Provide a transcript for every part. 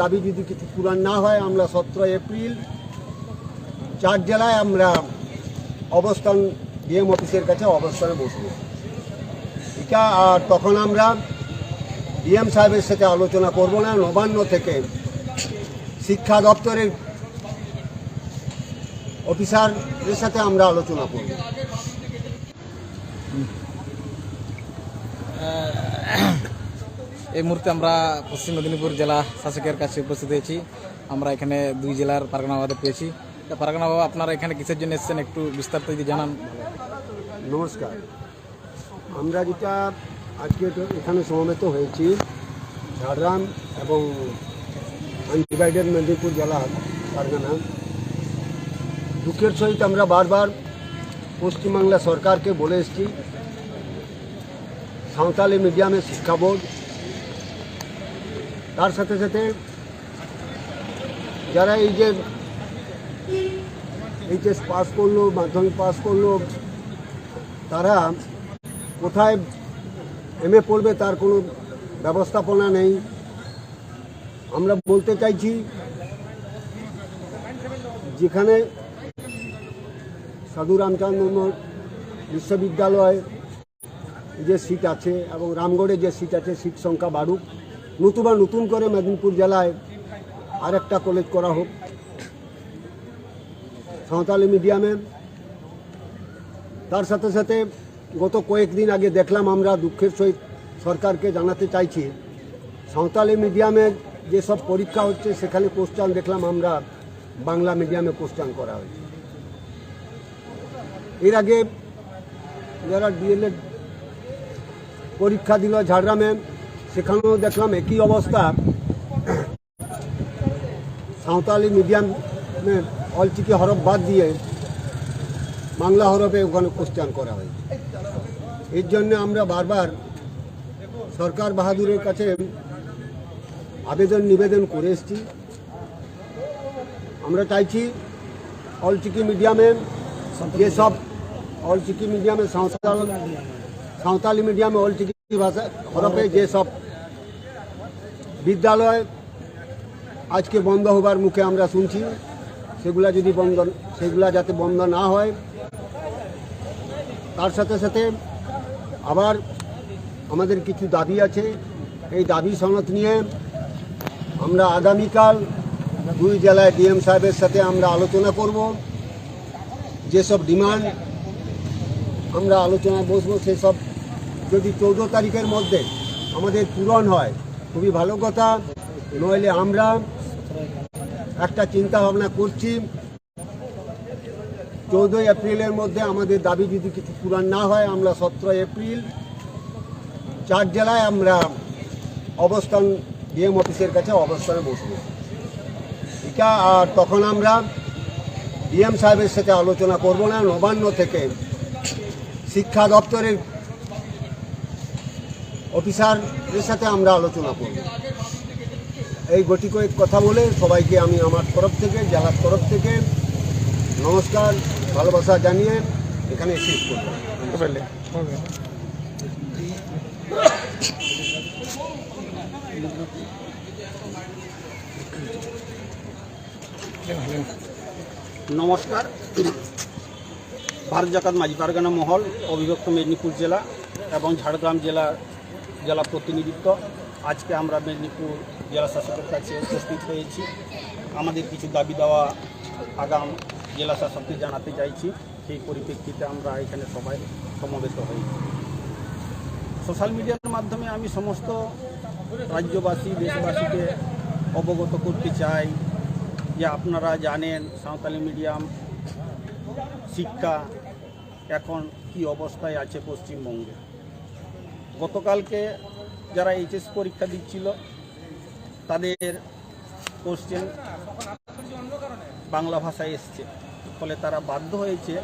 দাবি যদি কিছু পূরণ না হয় আমরা 17 এপ্রিল 4 জেলায় আমরা অবস্থান ডিএম অফিসের কাছে অবস্থানে বসবো। এটা আর তখন আমরা ডিএম সাহেবের সাথে আলোচনা করব না, নবান্ন থেকে শিক্ষা দপ্তরের অফিসারদের সাথে আমরা আলোচনা করব। এই মুহূর্তে আমরা পশ্চিম মেদিনীপুর জেলা শাসকের কাছে উপস্থিত হয়েছি। আমরা এখানে 2 জেলার পারগানা বাবা পেয়েছি। পারগানা বাবা, আপনারা এখানে কিসের জন্য এসেছেন একটু বিস্তারিত যদি জানান। নমস্কার। আমরা যেটা আজকে এখানে সমবেত হয়েছি ঝাড়গ্রাম এবং আনডিভাইডেড মেদিনীপুর জেলা পারগানা, দুঃখের সহিত আমরা বারবার পশ্চিমবাংলা সরকারকে বলে এসেছি সাঁওতালি মিডিয়ামে শিক্ষা বোর্ড, তার সাথে সাথে যারা এই যে এইচএস পাস করলো, মাধ্যমিক পাস করলো, তারা কোথায় এমএ পড়বে তার কোনো ব্যবস্থাপনা নেই। আমরা বলতে চাইছি যেখানে সাধু রামচন্দ্র বিশ্ববিদ্যালয় যে সিট আছে এবং রামগড়ে যে সিট আছে, সিট সংখ্যা বাড়ুক, নতুবা নতুন করে মেদিনীপুর জেলায় আরেকটা কলেজ করা হোক সাঁওতালি মিডিয়ামে। তার সাথে সাথে গত কয়েকদিন আগে দেখলাম, আমরা দুঃখের সহিত সরকারকে জানাতে চাইছি, সাঁওতালি মিডিয়ামে যেসব পরীক্ষা হচ্ছে সেখানে কোশ্চেন দেখলাম আমরা বাংলা মিডিয়ামে কোশ্চেন করা হয়েছে। এর আগে যারা ডিএলএড পরীক্ষা দিল ঝাড়গ্রামে, সেখানেও দেখলাম একই অবস্থা, সাঁওতালি মিডিয়ামে অলচিকি হরফ বাদ দিয়ে বাংলা হরফে ওখানে কোশ্চেন করা হয়। এর জন্য আমরা বারবার সরকার বাহাদুরের কাছে নিবেদন করে এসেছি। আমরা চাইছি অলচিকি মিডিয়ামে যেসব অলচিকি মিডিয়ামে সাঁওতালি মিডিয়ামে অলচিকি ভাষা হরফে যেসব বিদ্যালয় আজকে বন্ধ হবার মুখে আমরা শুনছি, সেগুলা যাতে বন্ধ না হয়। তার সাথে সাথে আবার আমাদের কিছু দাবি আছে, এই দাবি সনদ নিয়ে আমরা আগামীকাল 2 জেলায় ডিএম সাহেবের সাথে আমরা আলোচনা করব। যেসব ডিমান্ড আমরা আলোচনায় বসবো সেসব যদি 14 তারিখের মধ্যে আমাদের পূরণ হয় খুবই ভালো কথা, নইলে আমরা একটা চিন্তা ভাবনা করছি 14 এপ্রিলের মধ্যে আমাদের দাবি যদি কিছু পূরণ না হয় আমরা 17 এপ্রিল 4 জেলায় আমরা অবস্থান ডিএম অফিসের কাছে অবস্থানে বসবো। এটা আর তখন আমরা ডিএম সাহেবের সাথে আলোচনা করব না, নবান্ন থেকে শিক্ষা দপ্তরের অফিসারদের সাথে আমরা আলোচনা করব। এই গতি কয়েক কথা বলে সবাইকে আমি আমার তরফ থেকে, জেলার তরফ থেকে নমস্কার, ভালোবাসা জানিয়ে এখানে শেষ করব। নমস্কার। ভারত জাকাত মাঝি পারগানা মহল, অবিভক্ত মেদিনীপুর জেলা এবং ঝাড়গ্রাম জেলা প্রতিনিধিত্ব, আজকে আমরা মেদিনীপুর জেলা শাসকের কাছে উপস্থিত হয়েছি। আমাদের কিছু দাবি দেওয়া আগাম জেলা শাসককে জানাতে চাইছি, সেই পরিপ্রেক্ষিতে আমরা এখানে সবাই সমবেত হয়েছি। সোশ্যাল মিডিয়ার মাধ্যমে আমি সমস্ত রাজ্যবাসী, দেশবাসীকে অবগত করতে চাই যে আপনারা জানেন সাঁওতালি মিডিয়াম শিক্ষা এখন কি অবস্থায় আছে পশ্চিমবঙ্গে। গতকালকে যারা এইচএস পরীক্ষা দিচ্ছিল তাদের কোশ্চেন বাংলা ভাষায় এসছে, ফলে তারা বাধ্য হয়েছে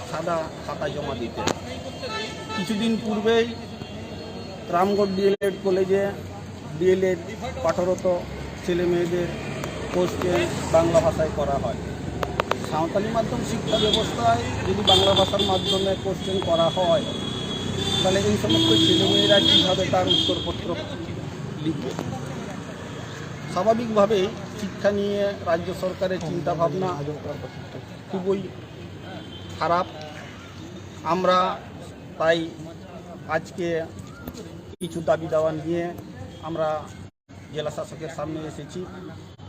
সাদা খাতা জমা দিতে। কিছুদিন পূর্বেই রামগড় ডিএলএড কলেজে ডিএলএড পাঠরত ছেলে মেয়েদের কোশ্চেন বাংলা ভাষায় করা হয়। সাঁওতালি মাধ্যম শিক্ষা ব্যবস্থায় যদি বাংলা ভাষার মাধ্যমে কোশ্চেন করা হয়, তাহলে এই সমস্ত ছেলেমেয়েরা কীভাবে তার উত্তরপত্র লিখবে? স্বাভাবিকভাবেই শিক্ষা নিয়ে রাজ্য সরকারের চিন্তাভাবনা খুবই খারাপ। আমরা তাই আজকে কিছু দাবি দাওয়া নিয়ে আমরা জেলা শাসকের সামনে এসেছি।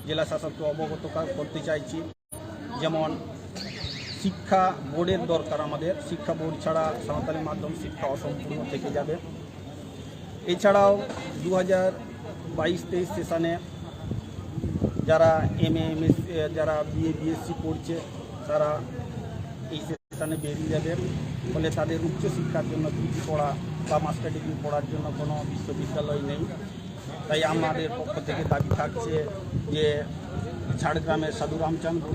জেলা শাসককে অবগত করতে চাইছি, যেমন শিক্ষা বোর্ডের দরকার আমাদের। শিক্ষা বোর্ড ছাড়া সাঁওতালি মাধ্যম শিক্ষা অসম্পূর্ণ থেকে যাবে। এছাড়াও 2022-23 সেশনে যারা MA MSc যারা BA BSc পড়ছে তারা এই সেশনে বেরিয়ে যাবে। ফলে তাদের উচ্চশিক্ষার জন্য পিজি পড়া বা মাস্টার ডিগ্রি পড়ার জন্য কোনো বিশ্ববিদ্যালয় নেই। তাই আমাদের পক্ষ থেকে দাবি থাকছে যে ঝাড়গ্রামের সাধু রামচন্দ্র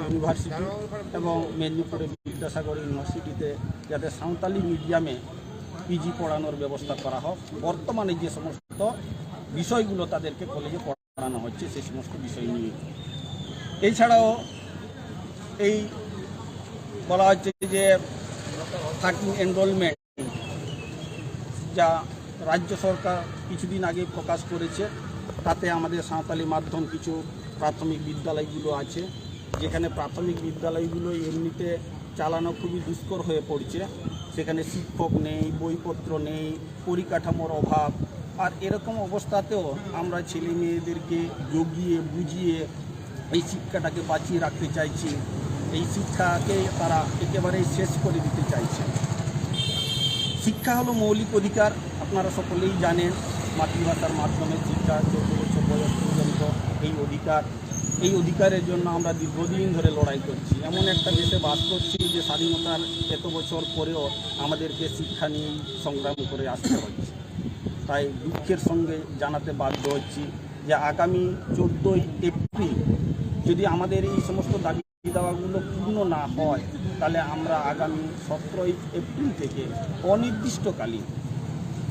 ইউনিভার্সিটি এবং মেদিনীপুরের বিদ্যাসাগর ইউনিভার্সিটিতে যাতে সাঁওতালি মিডিয়ামে পিজি পড়ানোর ব্যবস্থা করা হোক। বর্তমানে যে সমস্ত বিষয়গুলো তাদেরকে কলেজে পড়ানো হচ্ছে সেই সমস্ত বিষয় নিয়ে। এছাড়াও এই বলা হচ্ছে যে 13 এনরোলমেন্ট যা রাজ্য সরকার কিছুদিন আগে প্রকাশ করেছে, তাতে আমাদের সাঁওতালি মাধ্যম কিছু প্রাথমিক বিদ্যালয়গুলো আছে, যেখানে প্রাথমিক বিদ্যালয়গুলো এমনিতে চালানো খুবই দুষ্কর হয়ে পড়ছে। সেখানে শিক্ষক নেই, বইপত্র নেই, পরিকাঠামোর অভাব। আর এরকম অবস্থাতেও আমরা ছেলে মেয়েদেরকে জগিয়ে বুঝিয়ে এই শিক্ষাটাকে বাঁচিয়ে রাখতে চাইছি। এই শিক্ষাকে তারা একেবারেই শেষ করে দিতে চাইছে। শিক্ষা হলো মৌলিক অধিকার, আপনারা সকলেই জানেন। মাতৃভাষার মাধ্যমে শিক্ষা 14 বছর বয়স পর্যন্ত এই অধিকারের জন্য আমরা দীর্ঘদিন ধরে লড়াই করছি। এমন একটা দেশে বাস করছি যে স্বাধীনতার এত বছর পরেও আমাদেরকে শিক্ষা নিয়েই সংগ্রাম করে আসতে হচ্ছে। তাই দুঃখের সঙ্গে জানাতে বাধ্য হচ্ছি যে আগামী 14 এপ্রিল যদি আমাদের এই সমস্ত দাবি দাওয়াগুলো পূর্ণ না হয়, তাহলে আমরা আগামী 17 এপ্রিল থেকে অনির্দিষ্টকালীন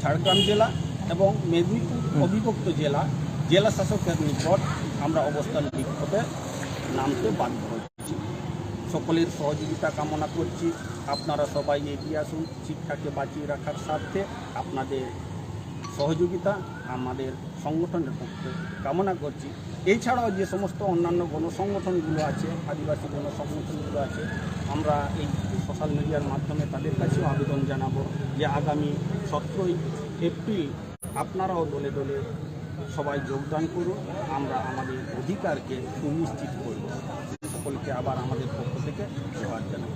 ঝাড়গ্রাম জেলা এবং মেদিনীপুর অবিভক্ত জেলা শাসকের নিকট আমরা অবস্থান বিক্ষোভে নামতে বাধ্য হচ্ছি। সকলের সহযোগিতা কামনা করছি। আপনারা সবাই এগিয়ে আসুন। শিক্ষাকে বাঁচিয়ে রাখার স্বার্থে আপনাদের সহযোগিতা আমাদের সংগঠনের পক্ষে কামনা করছি। এছাড়াও যে সমস্ত অন্যান্য গণসংগঠনগুলো আছে, আদিবাসী গণসংগঠনগুলো আছে, আমরা এই সোশ্যাল মিডিয়ার মাধ্যমে তাদের কাছেও আবেদন জানাবো যে আগামী 17 এপ্রিল আপনারাও দলে দলে সবাই যোগদান করুন। আমরা আমাদের অধিকারকে সুনিশ্চিত করব। সকলকে আবার আমাদের পক্ষ থেকে ধন্যবাদ জানাবো।